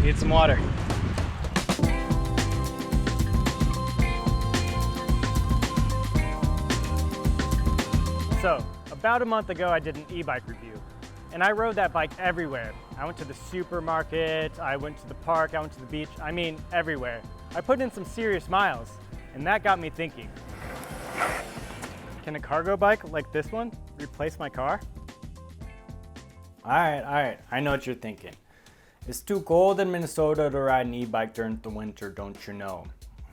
Need some water. So, about a month ago I did an e-bike review, and I rode that bike everywhere. I went to the supermarket, I went to the park, I went to the beach, I mean everywhere. I put in some serious miles, and that got me thinking. Can a cargo bike like this one replace my car? All right, I know what you're thinking. It's too cold in Minnesota to ride an e-bike during the winter, don't you know?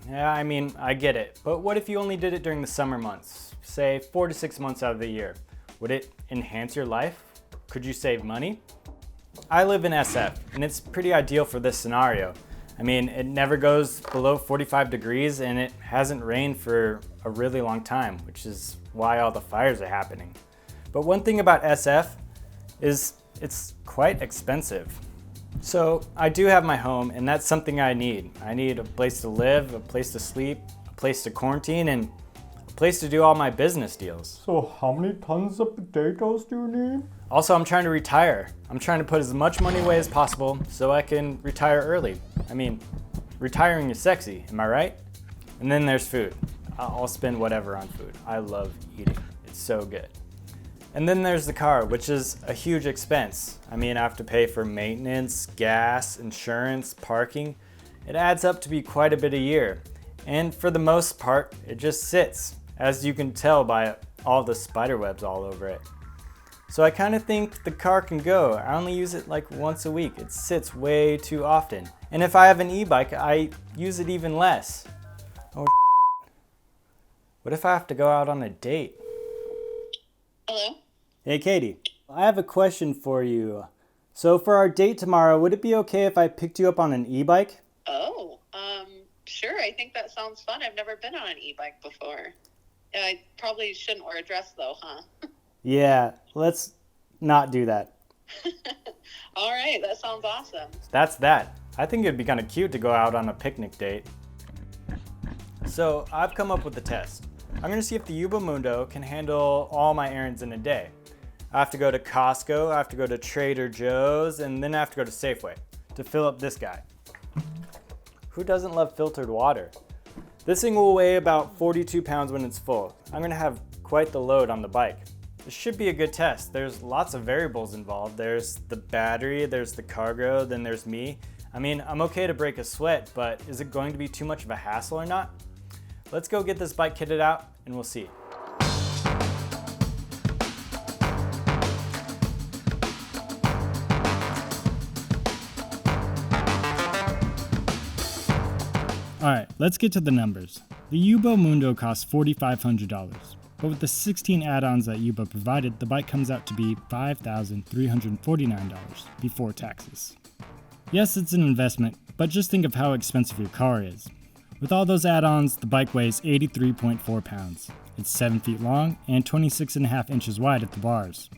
Yeah, I mean, I get it, but what if you only did it during the summer months? Say 4 to 6 months out of the year. Would it enhance your life? Could you save money? I live in SF, and it's pretty ideal for this scenario. I mean, it never goes below 45 degrees and it hasn't rained for a really long time, which is why all the fires are happening. But one thing about SF is it's quite expensive. So I do have my home, and that's something I need. I need a place to live, a place to sleep, a place to quarantine, and a place to do all my business deals. So how many tons of potatoes do you need? Also, I'm trying to retire. I'm trying to put as much money away as possible so I can retire early. I mean, retiring is sexy, am I right? And then there's food. I'll spend whatever on food. I love eating. It's so good. And then there's the car, which is a huge expense. I mean, I have to pay for maintenance, gas, insurance, parking. It adds up to be quite a bit a year. And for the most part, it just sits, as you can tell by all the spider webs all over it. So I kind of think the car can go. I only use it like once a week. It sits way too often. And if I have an e-bike, I use it even less. Oh, what if I have to go out on a date? Hello? Hey, Katie. I have a question for you. So for our date tomorrow, would it be okay if I picked you up on an e-bike? Oh, sure. I think that sounds fun. I've never been on an e-bike before. I probably shouldn't wear a dress though, huh? Yeah, let's not do that. All right, that sounds awesome. That's that. I think it'd be kind of cute to go out on a picnic date. So I've come up with a test. I'm going to see if the Yuba Mundo can handle all my errands in a day. I have to go to Costco, I have to go to Trader Joe's, and then I have to go to Safeway to fill up this guy. Who doesn't love filtered water? This thing will weigh about 42 pounds when it's full. I'm going to have quite the load on the bike. This should be a good test. There's lots of variables involved. There's the battery, there's the cargo, then there's me. I mean, I'm okay to break a sweat, but is it going to be too much of a hassle or not? Let's go get this bike kitted out and we'll see. Alright, let's get to the numbers. The Yuba Mundo costs $4,500, but with the 16 add-ons that Yuba provided, the bike comes out to be $5,349 before taxes. Yes, it's an investment, but just think of how expensive your car is. With all those add-ons, the bike weighs 83.4 pounds. It's 7 feet long and 26.5 inches wide at the bars.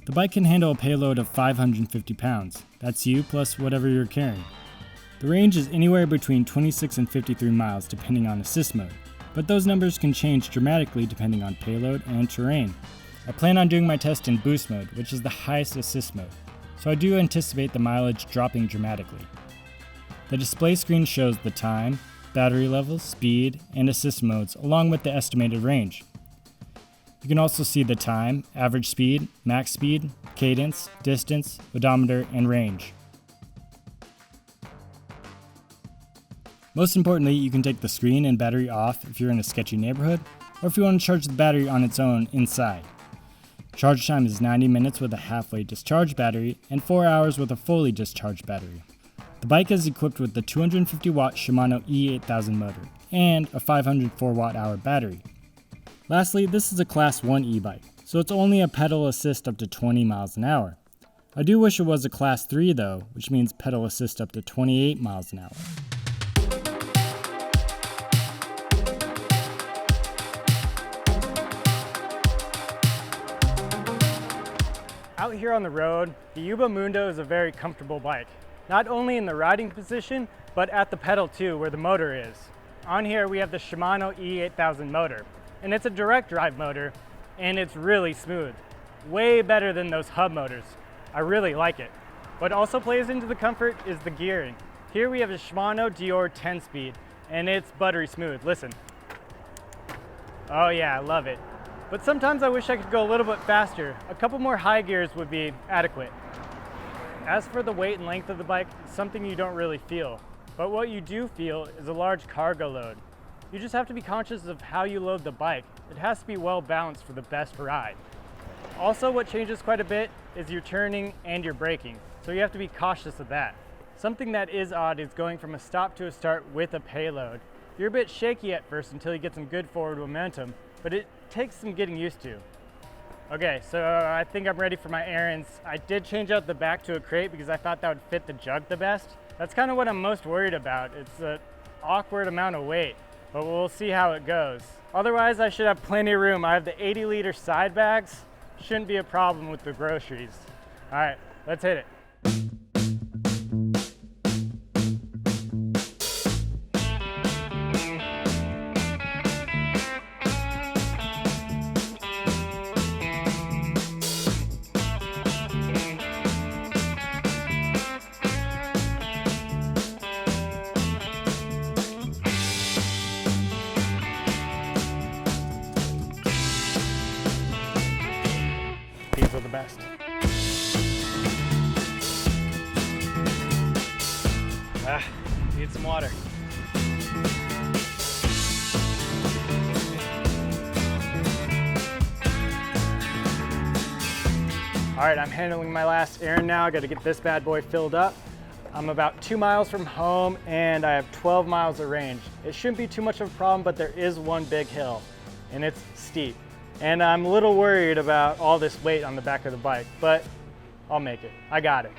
The bike can handle a payload of 550 pounds. That's you plus whatever you're carrying. The range is anywhere between 26 and 53 miles depending on assist mode, but those numbers can change dramatically depending on payload and terrain. I plan on doing my test in boost mode, which is the highest assist mode, so I do anticipate the mileage dropping dramatically. The display screen shows the time, battery levels, speed, and assist modes along with the estimated range. You can also see the time, average speed, max speed, cadence, distance, odometer, and range. Most importantly, you can take the screen and battery off if you're in a sketchy neighborhood, or if you want to charge the battery on its own inside. Charge time is 90 minutes with a halfway discharged battery and 4 hours with a fully discharged battery. The bike is equipped with the 250 watt Shimano E8000 motor and a 504 watt hour battery. Lastly, this is a Class 1 e-bike, so it's only a pedal assist up to 20 miles an hour. I do wish it was a Class 3 though, which means pedal assist up to 28 miles an hour. Out here on the road, the Yuba Mundo is a very comfortable bike. Not only in the riding position, but at the pedal too, where the motor is. On here we have the Shimano E8000 motor, and it's a direct drive motor, and it's really smooth. Way better than those hub motors. I really like it. What also plays into the comfort is the gearing. Here we have a Shimano Dior 10-speed, and it's buttery smooth. Listen. Oh yeah, I love it. But sometimes I wish I could go a little bit faster. A couple more high gears would be adequate. As for the weight and length of the bike, it's something you don't really feel. But what you do feel is a large cargo load. You just have to be conscious of how you load the bike. It has to be well balanced for the best ride. Also, what changes quite a bit is your turning and your braking, so you have to be cautious of that. Something that is odd is going from a stop to a start with a payload. You're a bit shaky at first until you get some good forward momentum, but it takes some getting used to. Okay, so I think I'm ready for my errands. I did change out the back to a crate because I thought that would fit the jug the best. That's kind of what I'm most worried about. It's an awkward amount of weight, but we'll see how it goes. Otherwise, I should have plenty of room. I have the 80-liter side bags. Shouldn't be a problem with the groceries. All right, let's hit it. These are the best. Need some water. All right, I'm handling my last errand now. I gotta get this bad boy filled up. I'm about 2 miles from home and I have 12 miles of range. It shouldn't be too much of a problem, but there is one big hill and it's steep. And I'm a little worried about all this weight on the back of the bike, but I'll make it. I got it.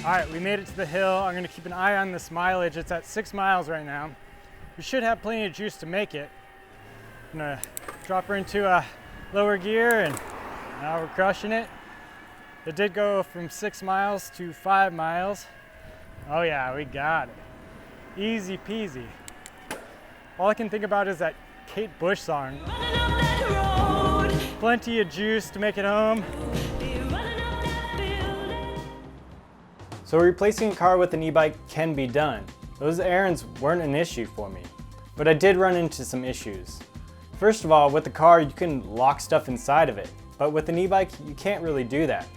All right, we made it to the hill. I'm gonna keep an eye on this mileage. It's at 6 miles right now. We should have plenty of juice to make it. I'm gonna drop her into a lower gear and now we're crushing it. It did go from 6 miles to 5 miles. Oh yeah, we got it. Easy peasy. All I can think about is that Kate Bush song. Plenty of juice to make it home. So replacing a car with an e-bike can be done. Those errands weren't an issue for me, but I did run into some issues. First of all, with the car, you can lock stuff inside of it, but with an e-bike, you can't really do that.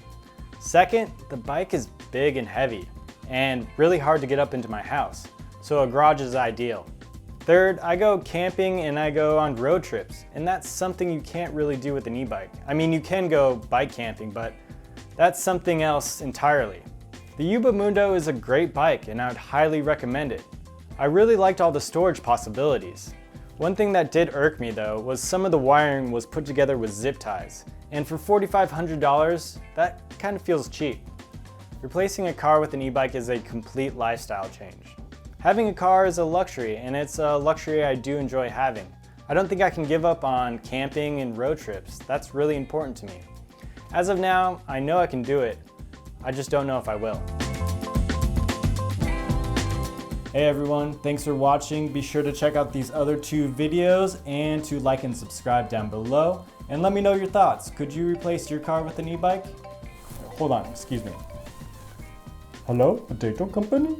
Second, the bike is big and heavy, and really hard to get up into my house, so a garage is ideal. Third, I go camping and I go on road trips, and that's something you can't really do with an e-bike. I mean, you can go bike camping, but that's something else entirely. The Yuba Mundo is a great bike, and I would highly recommend it. I really liked all the storage possibilities. One thing that did irk me though was some of the wiring was put together with zip ties, and for $4,500, that kind of feels cheap. Replacing a car with an e-bike is a complete lifestyle change. Having a car is a luxury, and it's a luxury I do enjoy having. I don't think I can give up on camping and road trips. That's really important to me. As of now, I know I can do it. I just don't know if I will. Hey everyone, thanks for watching. Be sure to check out these other 2 videos and to like and subscribe down below. And let me know your thoughts. Could you replace your car with an e-bike? Hold on, excuse me. Hello, potato company?